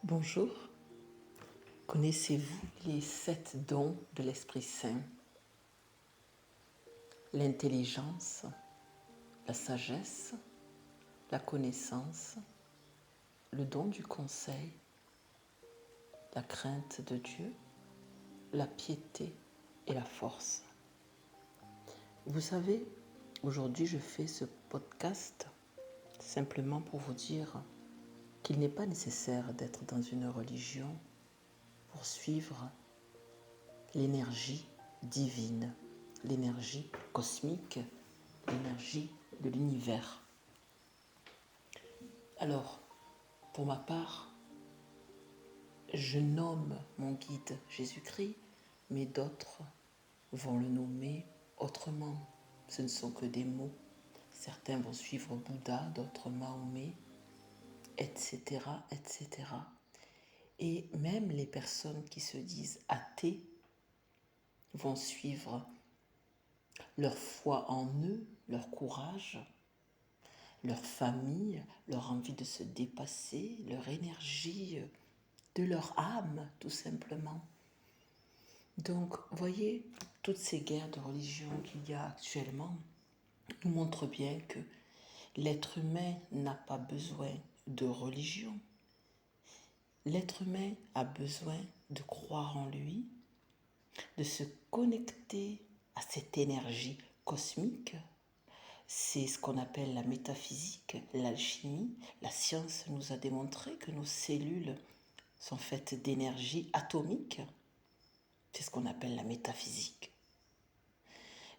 Bonjour, connaissez-vous les 7 dons de l'Esprit Saint? L'intelligence, la sagesse, la connaissance, le don du conseil, la crainte de Dieu, la piété et la force. Vous savez, aujourd'hui je fais ce podcast simplement pour vous dire qu'il n'est pas nécessaire d'être dans une religion pour suivre l'énergie divine, l'énergie cosmique, l'énergie de l'univers. Alors, pour ma part, je nomme mon guide Jésus-Christ, mais d'autres vont le nommer autrement. Ce ne sont que des mots. Certains vont suivre Bouddha, d'autres Mahomet, etc., etc. Et même les personnes qui se disent athées vont suivre leur foi en eux, leur courage, leur famille, leur envie de se dépasser, leur énergie, de leur âme, tout simplement. Donc, voyez, toutes ces guerres de religion qu'il y a actuellement nous montrent bien que l'être humain n'a pas besoin de religion. L'être humain a besoin de croire en lui, de se connecter à cette énergie cosmique. C'est ce qu'on appelle la métaphysique, l'alchimie. La science nous a démontré que nos cellules sont faites d'énergie atomique. C'est ce qu'on appelle la métaphysique.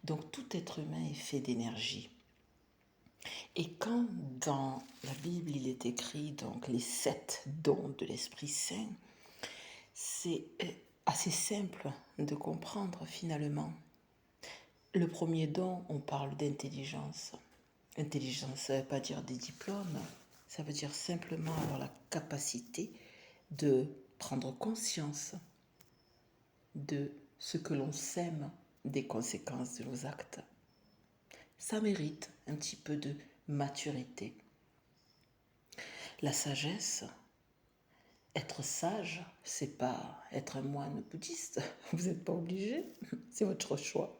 Donc tout être humain est fait d'énergie. Et quand dans la Bible il est écrit donc les 7 dons de l'Esprit Saint, c'est assez simple de comprendre finalement. Le premier don, on parle d'intelligence. Intelligence, ça ne veut pas dire des diplômes, ça veut dire simplement avoir la capacité de prendre conscience de ce que l'on sème des conséquences de nos actes. Ça mérite un petit peu de maturité. La sagesse, être sage, c'est pas être un moine bouddhiste, vous n'êtes pas obligé, c'est votre choix.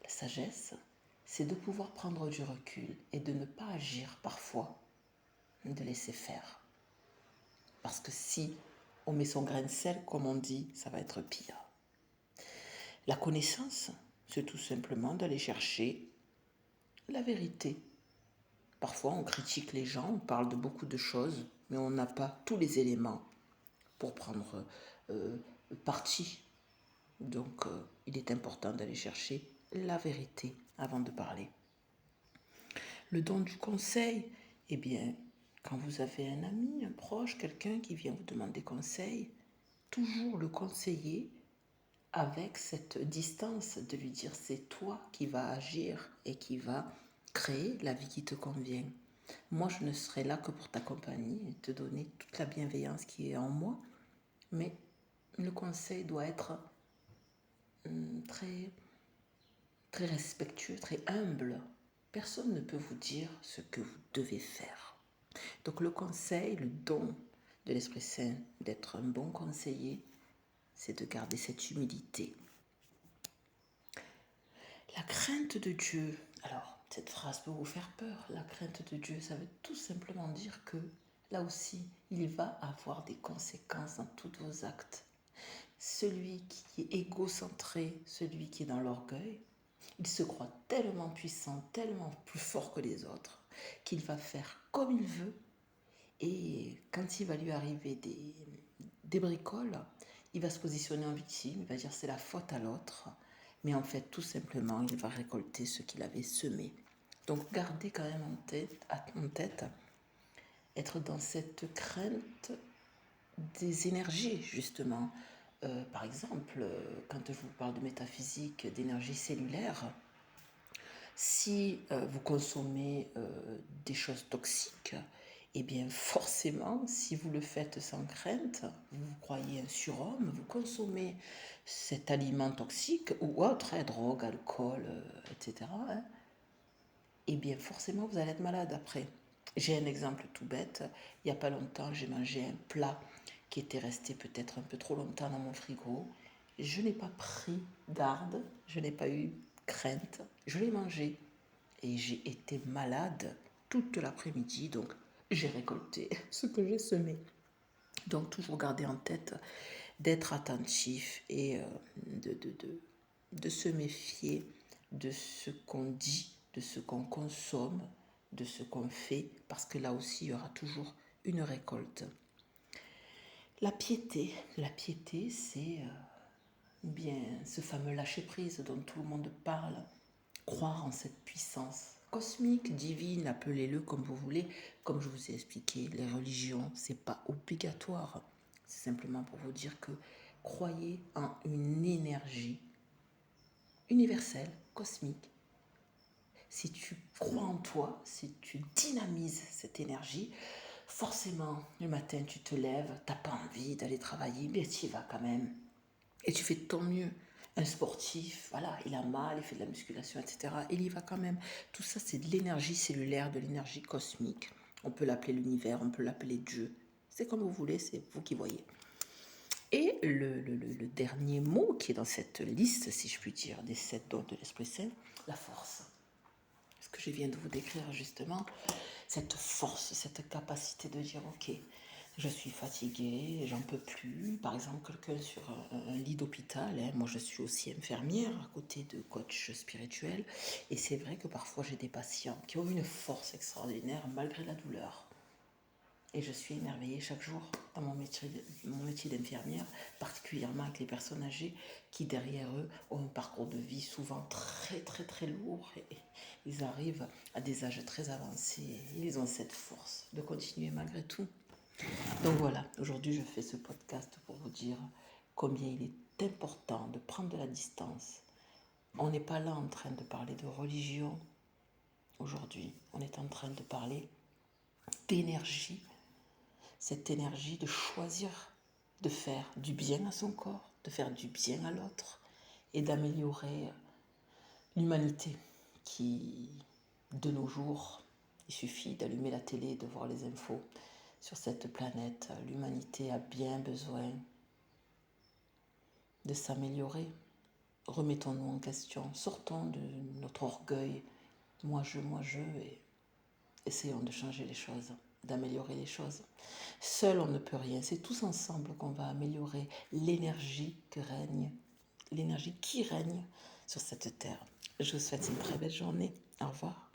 La sagesse, c'est de pouvoir prendre du recul et de ne pas agir parfois, de laisser faire. Parce que si on met son grain de sel, comme on dit, ça va être pire. La connaissance, c'est tout simplement d'aller chercher la vérité. Parfois, on critique les gens, on parle de beaucoup de choses, mais on n'a pas tous les éléments pour prendre parti. Donc, il est important d'aller chercher la vérité avant de parler. Le don du conseil, eh bien, quand vous avez un ami, un proche, quelqu'un qui vient vous demander conseil, toujours le conseiller avec cette distance de lui dire c'est toi qui vas agir et qui va créer la vie qui te convient. Moi, je ne serai là que pour t'accompagner et te donner toute la bienveillance qui est en moi, mais le conseil doit être très, très respectueux, très humble. Personne ne peut vous dire ce que vous devez faire. Donc le conseil, le don de l'Esprit Saint d'être un bon conseiller, c'est de garder cette humilité. La crainte de Dieu. Alors, cette phrase peut vous faire peur. La crainte de Dieu, ça veut tout simplement dire que là aussi, il va avoir des conséquences dans tous vos actes. Celui qui est égocentré, celui qui est dans l'orgueil, il se croit tellement puissant, tellement plus fort que les autres, qu'il va faire comme il veut. Et quand il va lui arriver des bricoles, il va se positionner en victime, il va dire c'est la faute à l'autre. Mais en fait, tout simplement, il va récolter ce qu'il avait semé. Donc, gardez quand même en tête, être dans cette crainte des énergies, justement. Par exemple, quand je vous parle de métaphysique, d'énergie cellulaire, si vous consommez des choses toxiques, eh bien forcément, si vous le faites sans crainte, vous vous croyez un surhomme, vous consommez cet aliment toxique ou autre, drogue, alcool, etc., eh bien forcément vous allez être malade après. J'ai un exemple tout bête. Il n'y a pas longtemps, j'ai mangé un plat qui était resté peut-être un peu trop longtemps dans mon frigo. Je n'ai pas pris garde, je n'ai pas eu crainte. Je l'ai mangé et j'ai été malade toute l'après-midi. Donc, j'ai récolté ce que j'ai semé. Donc, toujours garder en tête d'être attentif et de se méfier de ce qu'on dit, de ce qu'on consomme, de ce qu'on fait, parce que là aussi, il y aura toujours une récolte. La piété, c'est bien ce fameux lâcher-prise dont tout le monde parle, croire en cette puissance cosmique, divine, appelez-le comme vous voulez. Comme je vous ai expliqué, les religions, c'est pas obligatoire. C'est simplement pour vous dire que croyez en une énergie universelle, cosmique. Si tu crois en toi, si tu dynamises cette énergie, forcément, le matin, tu te lèves, tu n'as pas envie d'aller travailler, mais tu y vas quand même. Et tu fais de ton mieux. Un sportif, voilà, il a mal, il fait de la musculation, etc. Il y va quand même. Tout ça, c'est de l'énergie cellulaire, de l'énergie cosmique. On peut l'appeler l'univers, on peut l'appeler Dieu. C'est comme vous voulez, c'est vous qui voyez. Et le dernier mot qui est dans cette liste, si je puis dire, des 7 dons de l'Esprit Saint, la force. Ce que je viens de vous décrire justement, cette force, cette capacité de dire ok, je suis fatiguée, j'en peux plus. Par exemple, quelqu'un sur un lit d'hôpital, hein, moi je suis aussi infirmière à côté de coach spirituel, et c'est vrai que parfois j'ai des patients qui ont une force extraordinaire malgré la douleur. Et je suis émerveillée chaque jour dans mon métier d'infirmière, particulièrement avec les personnes âgées qui derrière eux ont un parcours de vie souvent très très très lourd et ils arrivent à des âges très avancés et ils ont cette force de continuer malgré tout. Donc voilà, aujourd'hui je fais ce podcast pour vous dire combien il est important de prendre de la distance. On n'est pas là en train de parler de religion aujourd'hui, on est en train de parler d'énergie, cette énergie de choisir de faire du bien à son corps, de faire du bien à l'autre et d'améliorer l'humanité qui, de nos jours, il suffit d'allumer la télé et de voir les infos sur cette planète. L'humanité a bien besoin de s'améliorer. Remettons-nous en question, sortons de notre orgueil, moi je, et essayons de changer les choses, d'améliorer les choses. Seul, on ne peut rien. C'est tous ensemble qu'on va améliorer l'énergie qui règne sur cette terre. Je vous souhaite une très belle journée. Au revoir.